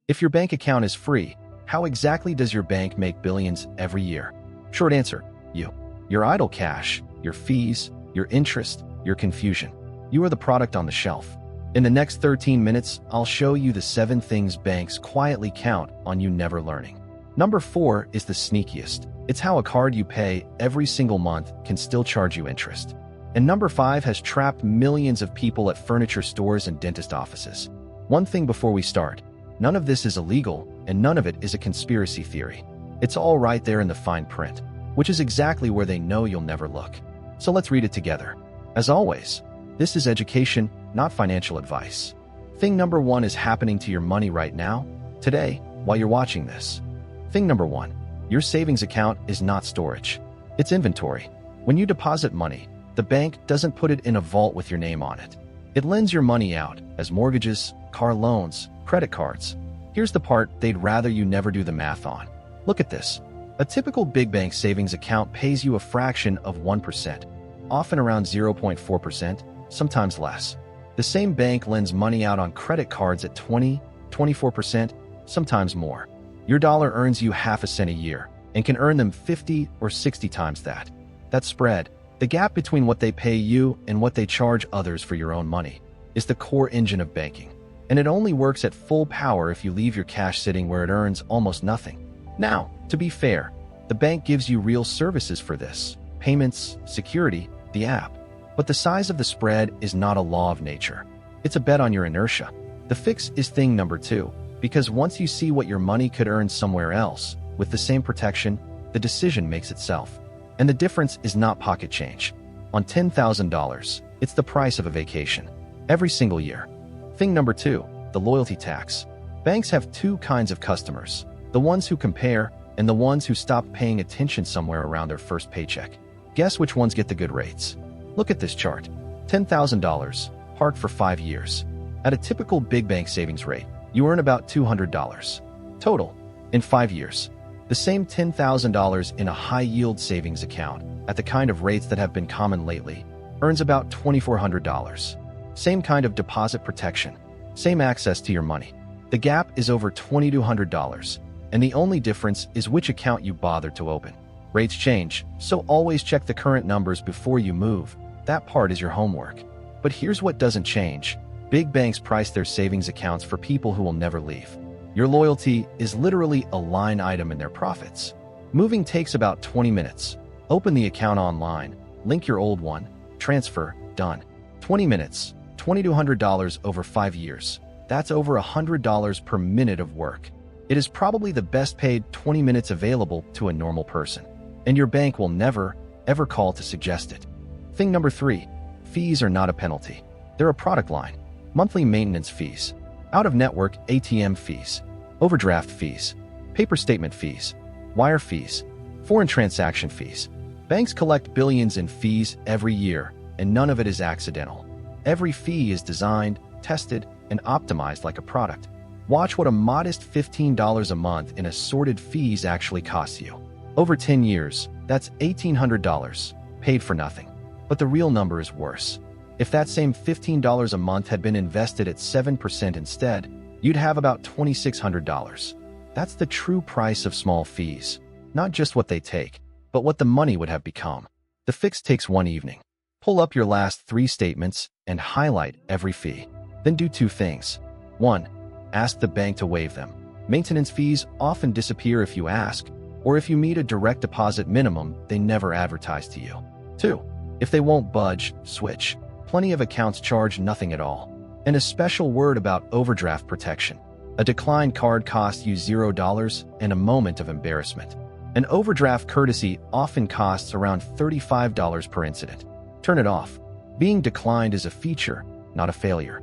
If your bank account is free, how exactly does your bank make billions every year? Short answer, you. Your idle cash, your fees, your interest, your confusion. You are the product on the shelf. In the next 13 minutes, I'll show you the 7 things banks quietly count on you never learning. Number 4 is the sneakiest. It's how a card you pay every single month can still charge you interest. And number 5 has trapped millions of people at furniture stores and dentist offices. One thing before we start, none of this is illegal, and none of it is a conspiracy theory. It's all right there in the fine print, which is exactly where they know you'll never look. So let's read it together. As always, this is education, not financial advice. Thing number 1 is happening to your money right now, today, while you're watching this. Thing number 1, your savings account is not storage. It's inventory. When you deposit money, the bank doesn't put it in a vault with your name on it. It lends your money out as mortgages, car loans, credit cards. Here's the part they'd rather you never do the math on. Look at this. A typical big bank savings account pays you a fraction of 1%, often around 0.4%, sometimes less. The same bank lends money out on credit cards at 20, 24%, sometimes more. Your dollar earns you half a cent a year and can earn them 50 or 60 times that. That spread, the gap between what they pay you and what they charge others for your own money, is the core engine of banking. And it only works at full power if you leave your cash sitting where it earns almost nothing. Now, to be fair, the bank gives you real services for this: payments, security, the app. But the size of the spread is not a law of nature. It's a bet on your inertia. The fix is thing number 2, because once you see what your money could earn somewhere else, with the same protection, the decision makes itself. And the difference is not pocket change. On $10,000, it's the price of a vacation, every single year. Thing number 2, the loyalty tax. Banks have 2 kinds of customers: the ones who compare and the ones who stop paying attention somewhere around their first paycheck. Guess which ones get the good rates? Look at this chart. $10,000, parked for 5 years. At a typical big bank savings rate, you earn about $200 total in 5 years. The same $10,000 in a high-yield savings account, at the kind of rates that have been common lately, earns about $2,400. Same kind of deposit protection, same access to your money. The gap is over $2,200, and the only difference is which account you bother to open. Rates change, so always check the current numbers before you move. That part is your homework. But here's what doesn't change. Big banks price their savings accounts for people who will never leave. Your loyalty is literally a line item in their profits. Moving takes about 20 minutes. Open the account online, link your old one, transfer, done. 20 minutes, $2,200 over 5 years. That's over $100 per minute of work. It is probably the best paid 20 minutes available to a normal person. And your bank will never, ever call to suggest it. Thing number 3, fees are not a penalty. They're a product line. Monthly maintenance fees, out-of-network ATM fees, overdraft fees, paper statement fees, wire fees, foreign transaction fees. Banks collect billions in fees every year, and none of it is accidental. Every fee is designed, tested, and optimized like a product. Watch what a modest $15 a month in assorted fees actually costs you. Over 10 years, that's $1,800, paid for nothing. But the real number is worse. If that same $15 a month had been invested at 7% instead, you'd have about $2,600. That's the true price of small fees. Not just what they take, but what the money would have become. The fix takes one evening. Pull up your last 3 statements and highlight every fee. Then do 2 things. 1. Ask the bank to waive them. Maintenance fees often disappear if you ask, or if you meet a direct deposit minimum they never advertise to you. 2. If they won't budge, switch. Plenty of accounts charge nothing at all. And a special word about overdraft protection. A declined card costs you $0 and a moment of embarrassment. An overdraft courtesy often costs around $35 per incident. Turn it off. Being declined is a feature, not a failure.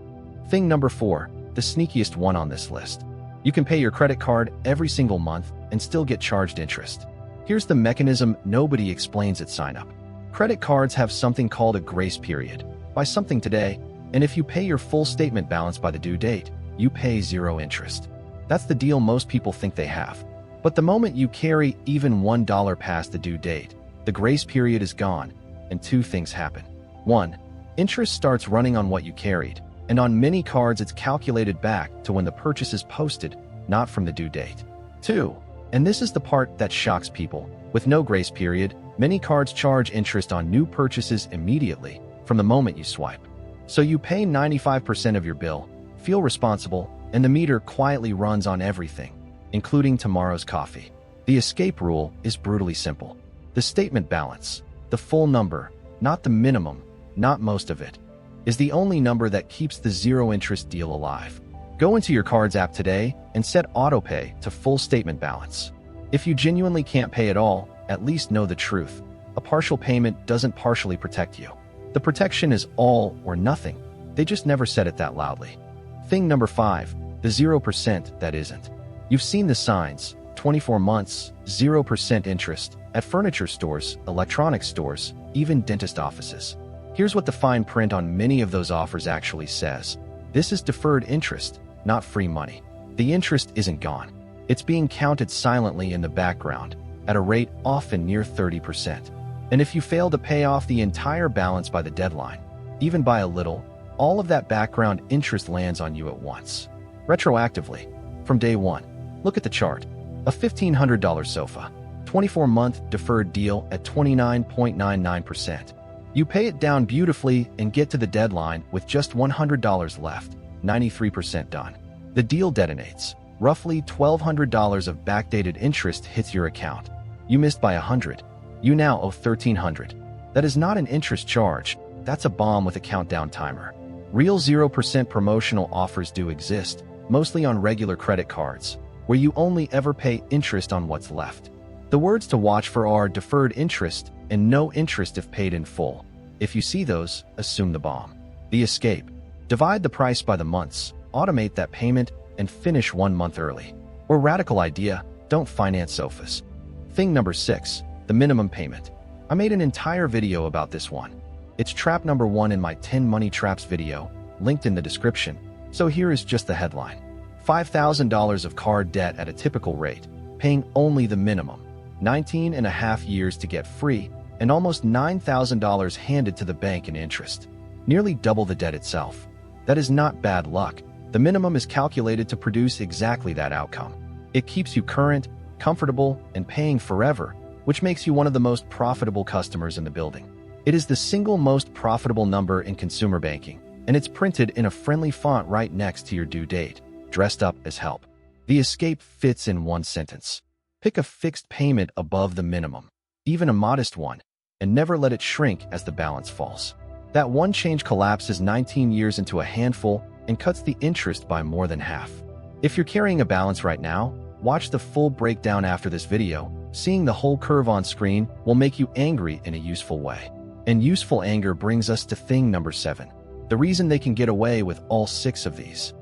Thing number 4, the sneakiest one on this list. You can pay your credit card every single month and still get charged interest. Here's the mechanism nobody explains at sign-up. Credit cards have something called a grace period. Buy something today, and if you pay your full statement balance by the due date, you pay 0 interest. That's the deal most people think they have. But the moment you carry even $1 past the due date, the grace period is gone, and 2 things happen. 1. Interest starts running on what you carried, and on many cards it's calculated back to when the purchase is posted, not from the due date. 2. And this is the part that shocks people. With no grace period, many cards charge interest on new purchases immediately from the moment you swipe. So you pay 95% of your bill, feel responsible, and the meter quietly runs on everything, including tomorrow's coffee. The escape rule is brutally simple. The statement balance, the full number, not the minimum, not most of it, is the only number that keeps the zero-interest deal alive. Go into your cards app today and set autopay to full statement balance. If you genuinely can't pay at all, at least know the truth. A partial payment doesn't partially protect you. The protection is all or nothing. They just never said it that loudly. Thing number 5, the 0% that isn't. You've seen the signs, 24 months, 0% interest, at furniture stores, electronics stores, even dentist offices. Here's what the fine print on many of those offers actually says. This is deferred interest, not free money. The interest isn't gone. It's being counted silently in the background, at a rate often near 30%. And if you fail to pay off the entire balance by the deadline, even by a little, all of that background interest lands on you at once. Retroactively, from day one. Look at the chart. A $1,500 sofa, 24-month deferred deal at 29.99%. You pay it down beautifully and get to the deadline with just $100 left, 93% done. The deal detonates. Roughly $1,200 of backdated interest hits your account. You missed by $100. You now owe $1,300. That is not an interest charge. That's a bomb with a countdown timer. Real 0% promotional offers do exist, mostly on regular credit cards, where you only ever pay interest on what's left. The words to watch for are deferred interest and no interest if paid in full. If you see those, assume the bomb. The escape. Divide the price by the months, automate that payment, and finish 1 month early. Or radical idea, don't finance sofas. Thing number 6, the minimum payment. I made an entire video about this one. It's trap number 1 in my 10 money traps video, linked in the description. So here is just the headline. $5,000 of card debt at a typical rate, paying only the minimum. 19.5 years to get free, and almost $9,000 handed to the bank in interest. Nearly double the debt itself. That is not bad luck. The minimum is calculated to produce exactly that outcome. It keeps you current, comfortable, and paying forever, which makes you one of the most profitable customers in the building. It is the single most profitable number in consumer banking, and it's printed in a friendly font right next to your due date, dressed up as help. The escape fits in one sentence. Pick a fixed payment above the minimum, even a modest one, and never let it shrink as the balance falls. That one change collapses 19 years into a handful and cuts the interest by more than half. If you're carrying a balance right now, watch the full breakdown after this video. Seeing the whole curve on screen will make you angry in a useful way. And useful anger brings us to thing number 7, the reason they can get away with all 6 of these.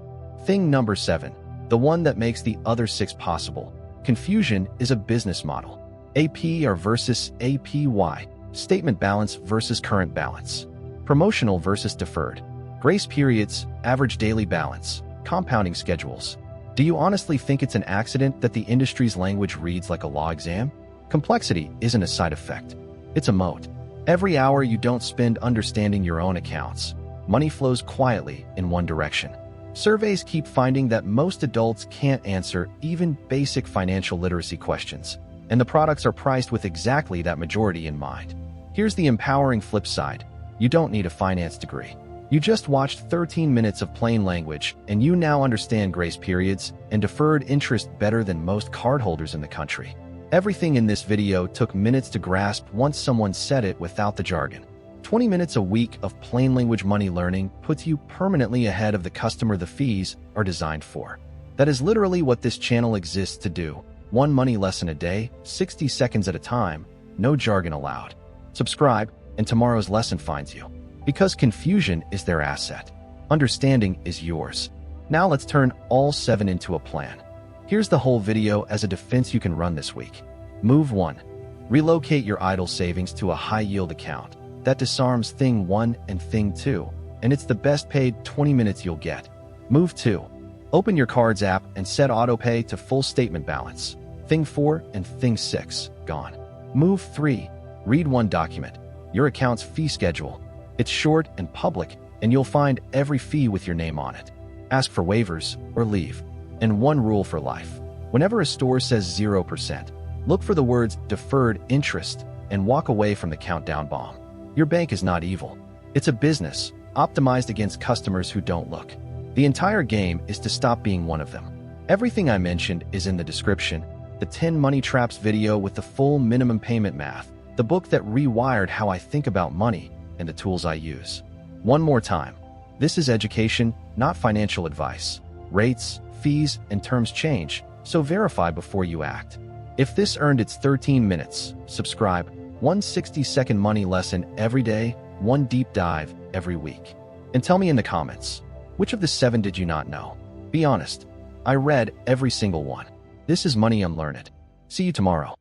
Thing number 7, the one that makes the other 6 possible. Confusion is a business model. APR versus APY, statement balance versus current balance, promotional versus deferred, grace periods, average daily balance, compounding schedules. Do you honestly think it's an accident that the industry's language reads like a law exam? Complexity isn't a side effect. It's a moat. Every hour you don't spend understanding your own accounts, money flows quietly in one direction. Surveys keep finding that most adults can't answer even basic financial literacy questions, and the products are priced with exactly that majority in mind. Here's the empowering flip side. You don't need a finance degree. You just watched 13 minutes of plain language, and you now understand grace periods and deferred interest better than most cardholders in the country. Everything in this video took minutes to grasp once someone said it without the jargon. 20 minutes a week of plain language money learning puts you permanently ahead of the customer the fees are designed for. That is literally what this channel exists to do. One money lesson a day, 60 seconds at a time, no jargon allowed. Subscribe, and tomorrow's lesson finds you. Because confusion is their asset. Understanding is yours. Now let's turn all 7 into a plan. Here's the whole video as a defense you can run this week. Move 1. Relocate your idle savings to a high-yield account. That disarms thing 1 and thing 2, and it's the best paid 20 minutes you'll get. Move 2. Open your cards app and set autopay to full statement balance. Thing 4 and thing 6, gone. Move 3. Read one document, your account's fee schedule. It's short and public, and you'll find every fee with your name on it. Ask for waivers or leave. And one rule for life. Whenever a store says 0%, look for the words deferred interest and walk away from the countdown bomb. Your bank is not evil. It's a business, optimized against customers who don't look. The entire game is to stop being one of them. Everything I mentioned is in the description: the 10 money traps video with the full minimum payment math, the book that rewired how I think about money, and the tools I use. One more time. This is education, not financial advice. Rates, fees, and terms change, so verify before you act. If this earned its 13 minutes, subscribe. One 60-second money lesson every day, one deep dive every week. And tell me in the comments, which of the 7 did you not know? Be honest. I read every single one. This is Money Unlearned. See you tomorrow.